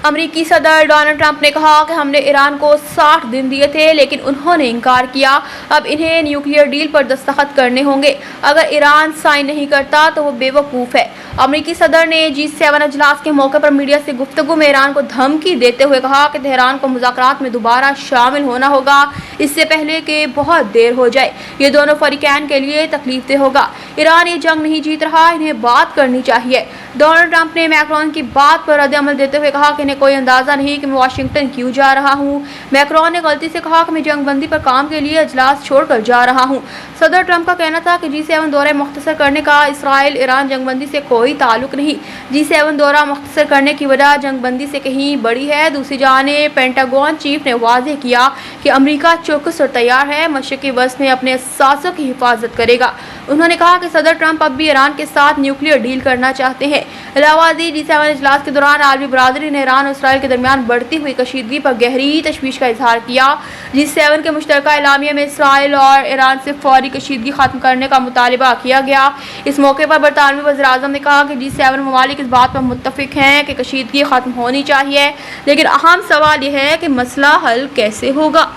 امریکی صدر Donald Trump نے کہا کہ ہم نے ایران کو 60 دن دیے تھے لیکن انہوں نے انکار کیا۔ اب انہیں نیوکلیئر ڈیل پر دستخط کرنے ہوں گے۔ اگر ایران سائن نہیں کرتا تو وہ بے وقوف ہے۔ امریکی صدر نے G7 اجلاس کے موقع پر میڈیا سے گفتگو میں ایران کو دھمکی دیتے ہوئے کہا کہ تہران کو مذاکرات میں دوبارہ شامل ہونا ہوگا اس سے پہلے کہ بہت دیر ہو جائے۔ یہ دونوں فریقین کے لیے تکلیف دہ ہوگا۔ ایران یہ جنگ نہیں جیت رہا، انہیں بات کرنی چاہیے۔ ڈونلڈ ٹرمپ نے میکرون کی بات پر رد عمل دیتے ہوئے کہا کہ انہیں کوئی اندازہ نہیں کہ میں واشنگٹن کیوں جا رہا ہوں۔ میکرون نے غلطی سے کہا کہ میں جنگ بندی پر کام کے لیے اجلاس چھوڑ کر جا رہا ہوں۔ صدر ٹرمپ کا کہنا تھا کہ G7 دورہ مختصر کرنے کا اسرائیل ایران جنگ بندی سے کوئی تعلق نہیں۔ G7 دورہ مختصر کرنے کی وجہ جنگ بندی سے کہیں بڑی ہے۔ دوسری جانب پینٹاگون چیف نے واضح کیا کہ امریکہ چوکس اور تیار ہے، مشرقی وسط میں اپنے اثاثوں کی حفاظت کرے گا۔ انہوں نے کہا کہ صدر ٹرمپ اب بھی ایران کے ساتھ نیوکلیئر ڈیل کرنا چاہتے ہیں۔ علاوہ ازیں G7 اجلاس کے دوران عالمی برادری نے ایران اور اسرائیل کے درمیان بڑھتی ہوئی کشیدگی پر گہری تشویش کا اظہار کیا۔ G7 کے مشترکہ اعلامیہ میں اسرائیل اور ایران سے فوری کشیدگی ختم کرنے کا مطالبہ کیا گیا۔ اس موقع پر برطانوی وزیر اعظم نے کہا کہ G7 ممالک اس بات پر متفق ہیں کہ کشیدگی ختم ہونی چاہیے، لیکن اہم سوال یہ ہے کہ مسئلہ حل کیسے ہوگا۔